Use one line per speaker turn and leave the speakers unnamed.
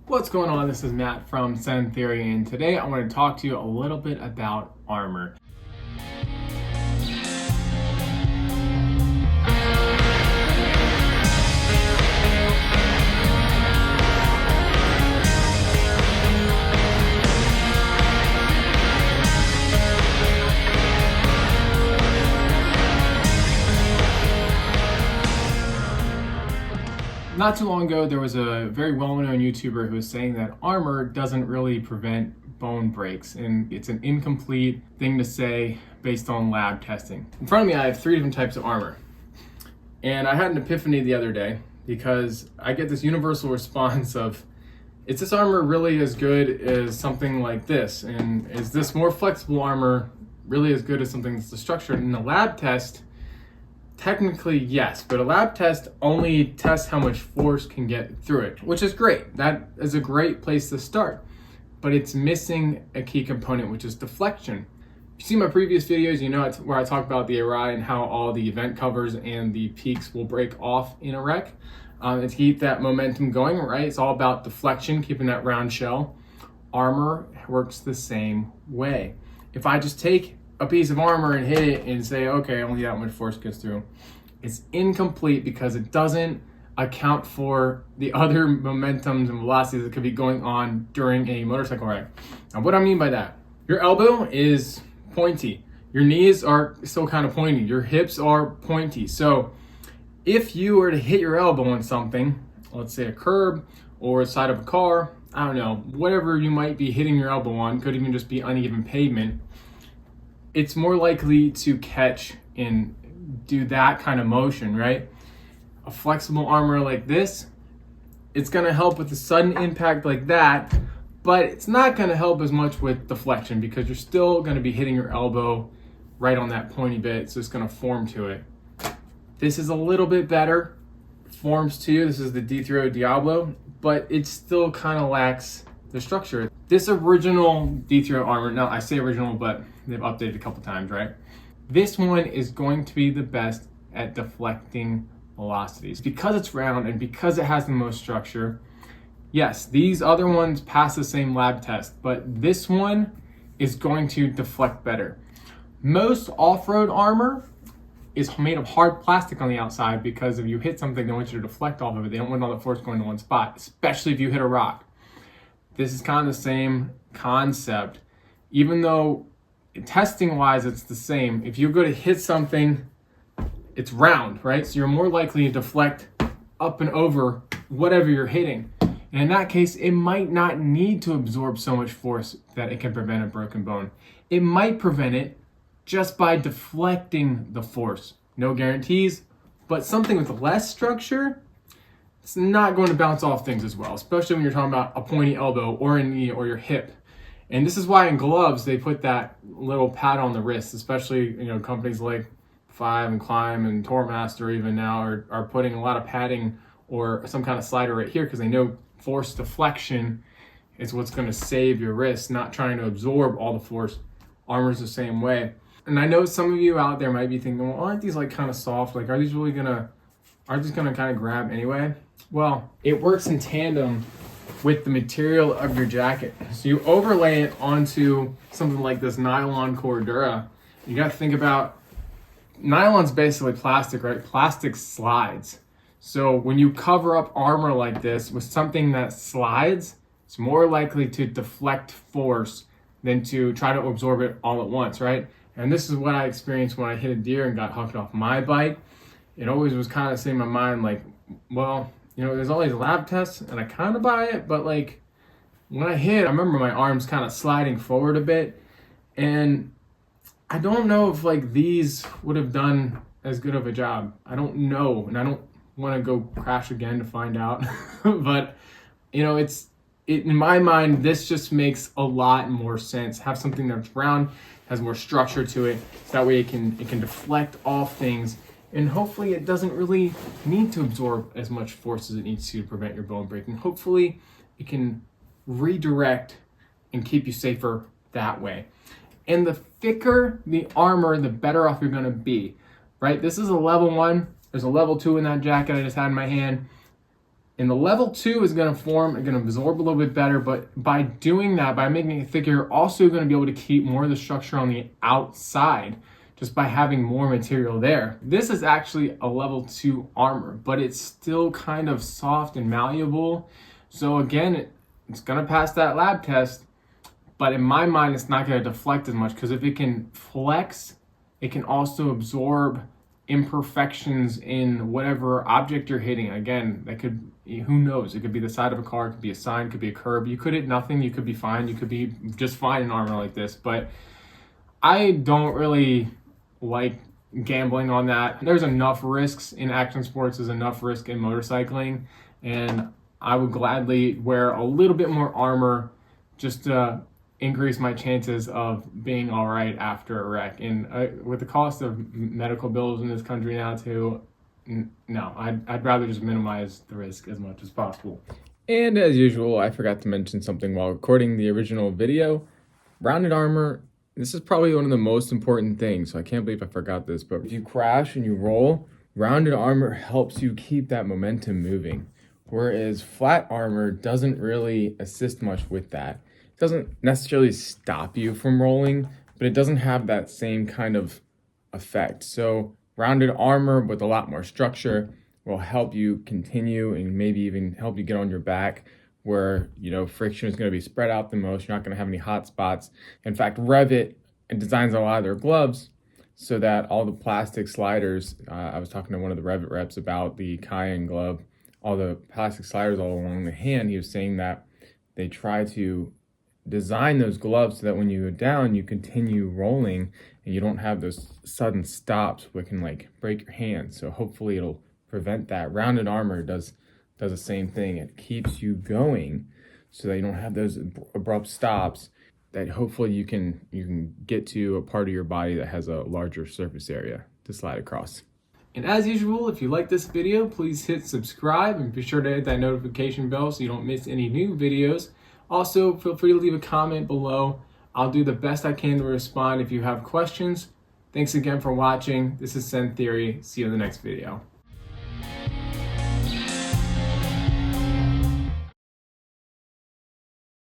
What's going on? This is Matt from Sen Theory, and today I want to talk to you a little bit about armor. Not too long ago, there was a very well-known YouTuber who was saying that armor doesn't really prevent bone breaks, and it's an incomplete thing to say based on lab testing. In front of me, I have 3 different types of armor. And I had an epiphany the other day because I get this universal response of, is this armor really as good as something like this? And is this more flexible armor really as good as something that's structured? In a lab test, technically, yes, but a lab test only tests how much force can get through it, which is great. That is a great place to start, but it's missing a key component, which is deflection. If you see my previous videos, you know it's where I talk about the array and how all the event covers and the peaks will break off in a wreck. And to keep that momentum going, right? It's all about deflection, keeping that round shell. Armor works the same way. If I just take a piece of armor and hit it and say, okay, only that much force gets through, it's incomplete because it doesn't account for the other momentums and velocities that could be going on during a motorcycle ride. Now, what I mean by that, your elbow is pointy, your knees are still kind of pointy, your hips are pointy. So if you were to hit your elbow on something, let's say a curb or a side of a car, I don't know, whatever you might be hitting your elbow on, could even just be uneven pavement, it's more likely to catch and do that kind of motion, right? A flexible armor like this, it's gonna help with the sudden impact like that, but it's not gonna help as much with deflection because you're still gonna be hitting your elbow right on that pointy bit, so it's gonna form to it. This is a little bit better, forms to you. This is the D3O Diablo, but it still kind of lacks the structure. This original D3O armor, now I say original, but they've updated a couple times, right? This one is going to be the best at deflecting velocities. Because it's round and because it has the most structure, yes, these other ones pass the same lab test, but this one is going to deflect better. Most off-road armor is made of hard plastic on the outside because if you hit something, they want you to deflect off of it. They don't want all the force going to one spot, especially if you hit a rock. This is kind of the same concept. Even though testing wise it's the same, if you go to hit something, it's round, right? So you're more likely to deflect up and over whatever you're hitting. And in that case, it might not need to absorb so much force that it can prevent a broken bone. It might prevent it just by deflecting the force. No guarantees, but something with less structure, it's not going to bounce off things as well, especially when you're talking about a pointy elbow or a knee or your hip. And this is why in gloves, they put that little pad on the wrist, especially, companies like Five and Climb and Tourmaster even now are putting a lot of padding or some kind of slider right here because they know force deflection is what's going to save your wrist, not trying to absorb all the force. Armor's the same way. And I know some of you out there might be thinking, well, aren't these like kind of soft? Like, aren't these gonna kind of grab anyway? Well, it works in tandem with the material of your jacket. So you overlay it onto something like this nylon Cordura. You got to think about, nylon's basically plastic, right? Plastic slides. So when you cover up armor like this with something that slides, it's more likely to deflect force than to try to absorb it all at once, right? And this is what I experienced when I hit a deer and got hooked off my bike. It always was kind of sitting in my mind like, well, there's all these lab tests and I kind of buy it, but like when I hit, I remember my arms kind of sliding forward a bit. And I don't know if like these would have done as good of a job. I don't know. And I don't want to go crash again to find out. But, in my mind, this just makes a lot more sense. Have something that's round, has more structure to it. So that way it can deflect off things. And hopefully it doesn't really need to absorb as much force as it needs to prevent your bone breaking. Hopefully it can redirect and keep you safer that way. And the thicker the armor, the better off you're gonna be, right? This is a level 1. There's a level 2 in that jacket I just had in my hand. And the level 2 is going to form and going to absorb a little bit better, but by doing that, by making it thicker, you're also going to be able to keep more of the structure on the outside just by having more material there. This is actually a level 2 armor, but it's still kind of soft and malleable. So again, it's going to pass that lab test, but in my mind, it's not going to deflect as much, because if it can flex, it can also absorb imperfections in whatever object you're hitting. Again, that could, who knows, it could be the side of a car, it could be a sign, it could be a curb. You could hit nothing, you could be fine, you could be just fine in armor like this. But I don't really like gambling on that. There's enough risks in action sports, there's enough risk in motorcycling, and I would gladly wear a little bit more armor just to increase my chances of being all right after a wreck. And with the cost of medical bills in this country now too, no, I'd rather just minimize the risk as much as possible. And as usual, I forgot to mention something while recording the original video. Rounded armor, this is probably one of the most important things, so I can't believe I forgot this, but if you crash and you roll, rounded armor helps you keep that momentum moving, whereas flat armor doesn't really assist much with that. It doesn't necessarily stop you from rolling, but it doesn't have that same kind of effect. So rounded armor with a lot more structure will help you continue and maybe even help you get on your back, where, you know, friction is going to be spread out the most. You're not going to have any hot spots. In fact, Revit designs a lot of their gloves so that all the plastic sliders, I was talking to one of the Revit reps about the Cayenne glove, all the plastic sliders all along the hand. He was saying that they try to design those gloves so that when you go down, you continue rolling and you don't have those sudden stops which can like break your hand. So hopefully it'll prevent that. Rounded armor does the same thing. It keeps you going so that you don't have those abrupt stops, that hopefully you can get to a part of your body that has a larger surface area to slide across. And as usual, if you like this video, please hit subscribe and be sure to hit that notification bell so you don't miss any new videos. Also, feel free to leave a comment below. I'll do the best I can to respond if you have questions. Thanks again for watching. This is Send Theory. See you in the next video.